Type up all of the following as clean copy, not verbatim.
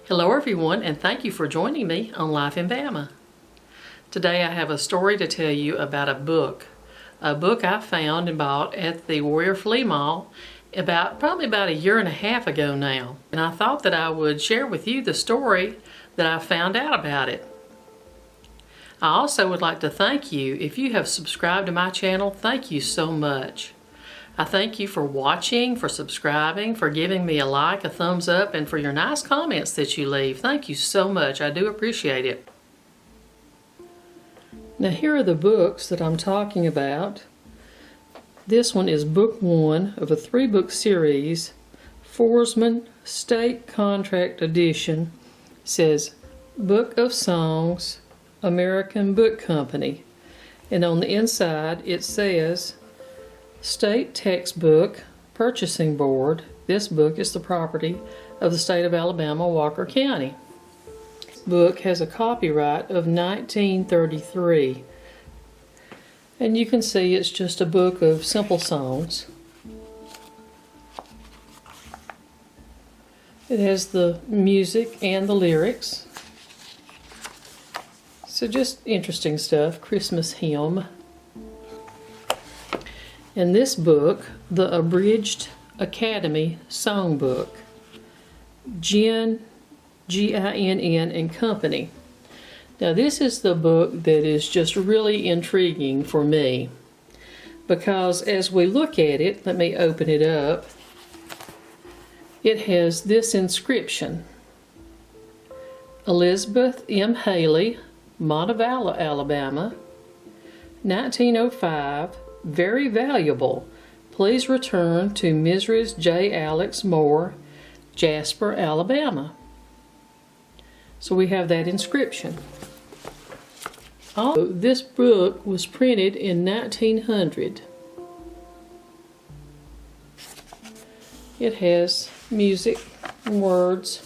Hello everyone, and thank you for joining me on Life in Bama. Today I have a story to tell you about a book I found and bought at the Warrior Flea Mall probably about a year and a half ago now. And I thought that I would share with you the story that I found out about it. I also would like to thank you. If you have subscribed to my channel, thank you so much. I thank you for watching, for subscribing, for giving me a like, a thumbs up, and for your nice comments that you leave. Thank you so much. I do appreciate it. Now here are the books that I'm talking about. This one is book 1 of a 3-book series, Forsman State Contract Edition. It says Book of Songs, American Book Company. And on the inside it says State Textbook Purchasing Board. This book is the property of the state of Alabama, Walker County. This book has a copyright of 1933. And you can see it's just a book of simple songs. It has the music and the lyrics. So just interesting stuff. Christmas hymn. And this book, the Abridged Academy Songbook, Ginn, G-I-N-N and Company. Now this is the book that is just really intriguing for me, because as we look at it, let me open it up, it has this inscription: Elizabeth M. Haley, Montevallo, Alabama, 1905, very valuable. Please return to Mrs. J. Alex Moore, Jasper, Alabama. So we have that inscription. Also, this book was printed in 1900. It has music and words.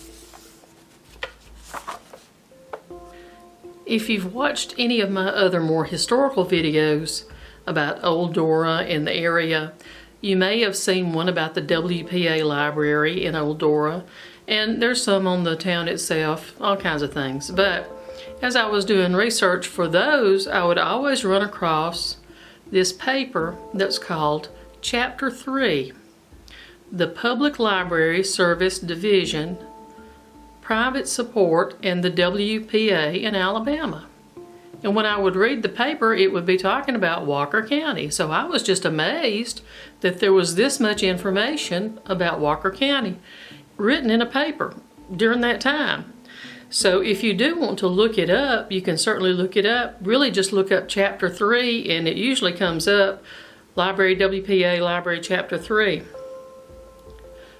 If you've watched any of my other more historical videos about Old Dora and the area, you may have seen one about the WPA library in Old Dora, and there's some on the town itself, all kinds of things. But as I was doing research for those, I would always run across this paper that's called Chapter 3, the Public Library Service Division, Private Support, and the WPA in Alabama. And when I would read the paper, it would be talking about Walker County. So I was just amazed that there was this much information about Walker County written in a paper during that time. So if you do want to look it up, you can certainly look it up. Really just look up Chapter 3, and it usually comes up Library WPA Library Chapter 3.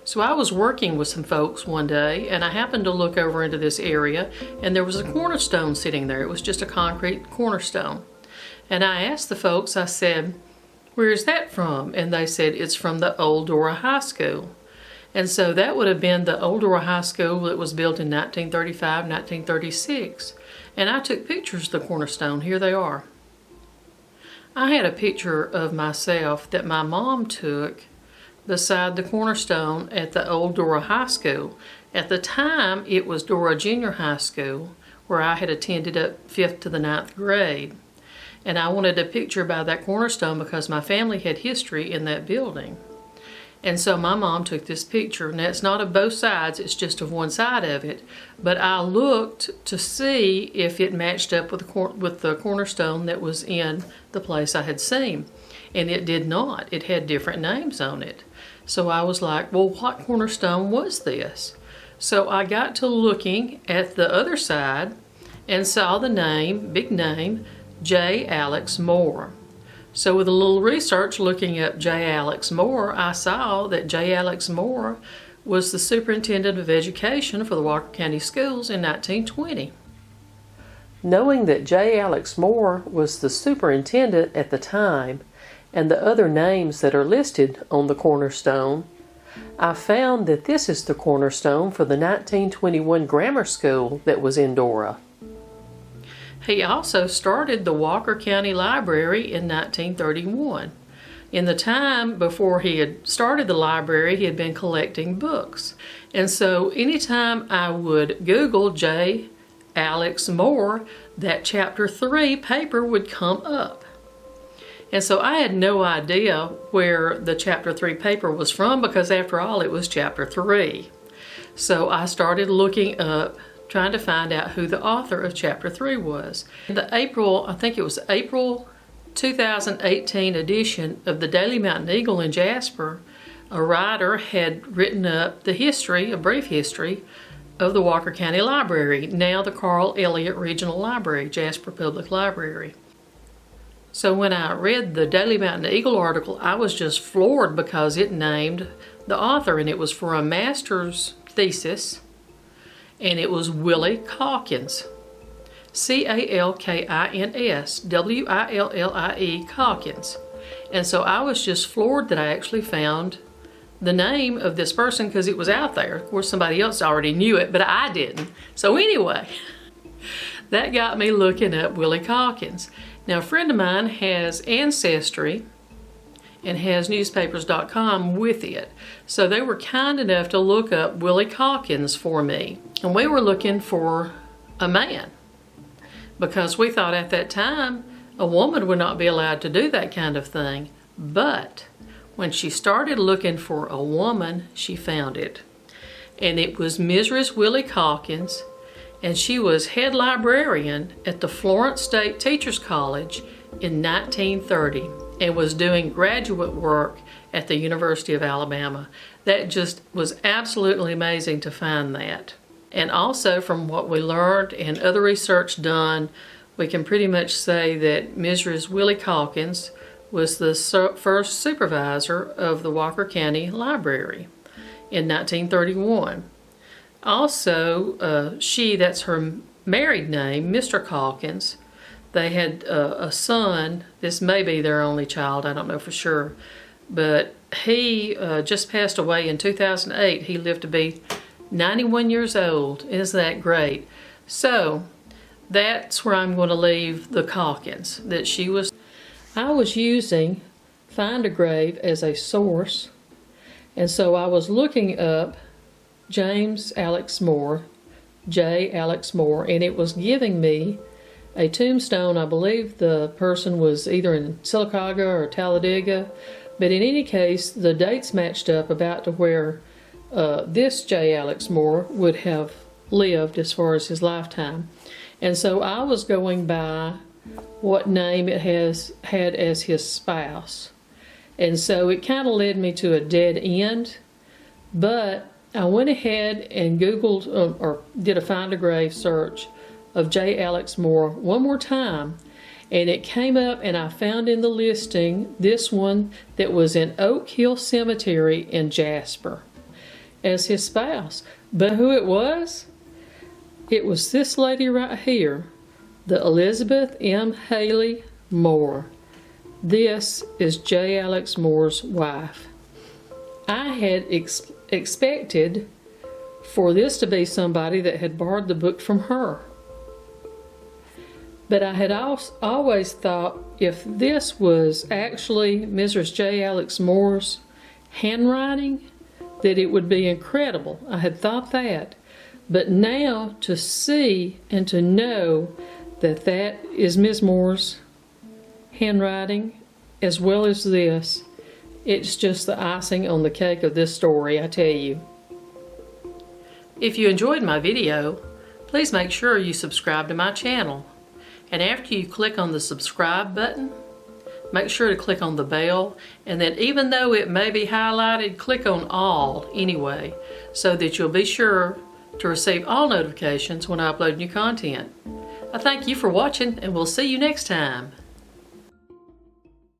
So I was working with some folks one day, and I happened to look over into this area, and there was a cornerstone sitting there. It was just a concrete cornerstone. And I asked the folks, I said, "Where is that from?" And they said, "It's from the Old Dora High School." And so that would have been the Old Dora High School that was built in 1935, 1936. And I took pictures of the cornerstone. Here they are. I had a picture of myself that my mom took beside the cornerstone at the Old Dora High School. At the time, it was Dora Junior High School, where I had attended up 5th to the 9th grade. And I wanted a picture by that cornerstone because my family had history in that building. And so my mom took this picture. Now it's not of both sides, it's just of one side of it. But I looked to see if it matched up with the cornerstone that was in the place I had seen. And it did not. It had different names on it. So I was like, well, what cornerstone was this? So I got to looking at the other side and saw the name, big name, J. Alex Moore. So with a little research looking up J. Alex Moore, I saw that J. Alex Moore was the superintendent of education for the Walker County Schools in 1920. Knowing that J. Alex Moore was the superintendent at the time, and the other names that are listed on the cornerstone, I found that this is the cornerstone for the 1921 grammar school that was in Dora. He also started the Walker County Library in 1931. In the time before he had started the library, he had been collecting books. And so anytime I would Google J. Alex Moore, that chapter 3 paper would come up. And so I had no idea where the chapter 3 paper was from, because after all, it was chapter 3. So I started looking up, trying to find out who the author of chapter 3 was. I think it was April 2018 edition of the Daily Mountain Eagle in Jasper, a writer had written up the history, a brief history, of the Walker County Library, now the Carl Elliott Regional Library, Jasper Public Library. So when I read the Daily Mountain Eagle article, I was just floored because it named the author, and it was for a master's thesis, and it was Willie Calkins. C-A-L-K-I-N-S, W-I-L-L-I-E, Calkins. And so I was just floored that I actually found the name of this person, because it was out there. Of course, somebody else already knew it, but I didn't. So anyway, that got me looking up Willie Calkins. Now, a friend of mine has Ancestry and has newspapers.com with it. So they were kind enough to look up Willie Calkins for me. And we were looking for a man, because we thought at that time a woman would not be allowed to do that kind of thing. But when she started looking for a woman, she found it. And it was Mrs. Willie Calkins, and she was head librarian at the Florence State Teachers College in 1930 and was doing graduate work at the University of Alabama. That just was absolutely amazing to find that. And also, from what we learned and other research done, we can pretty much say that Mrs. Willie Calkins was the first supervisor of the Walker County Library in 1931. Also, that's her married name, Mr. Calkins. They had a son. This may be their only child, I don't know for sure. But he just passed away in 2008. He lived to be 91 years old. Isn't that great? So that's where I'm going to leave the Calkins. I was using Find a Grave as a source, and so I was looking up James Alex Moore, J. Alex Moore, and it was giving me a tombstone. I believe the person was either in Sylacauga or Talladega, but in any case, the dates matched up about to where this J. Alex Moore would have lived as far as his lifetime. And so I was going by what name it had as his spouse. And so it kind of led me to a dead end, but I went ahead and Googled or did a Find a Grave search of J. Alex Moore one more time, and it came up, and I found in the listing this one that was in Oak Hill Cemetery in Jasper as his spouse. But who it was this lady right here, the Elizabeth M. Haley Moore. This is J. Alex Moore's wife. I had expected for this to be somebody that had borrowed the book from her. But I had always thought if this was actually Mrs. J. Alex Moore's handwriting, that it would be incredible. I had thought that. But now to see and to know that that is Ms. Moore's handwriting as well as this, it's just the icing on the cake of this story, I tell you. If you enjoyed my video, please make sure you subscribe to my channel. And after you click on the subscribe button, make sure to click on the bell, and then even though it may be highlighted, click on all anyway, so that you'll be sure to receive all notifications when I upload new content. I thank you for watching, and we'll see you next time.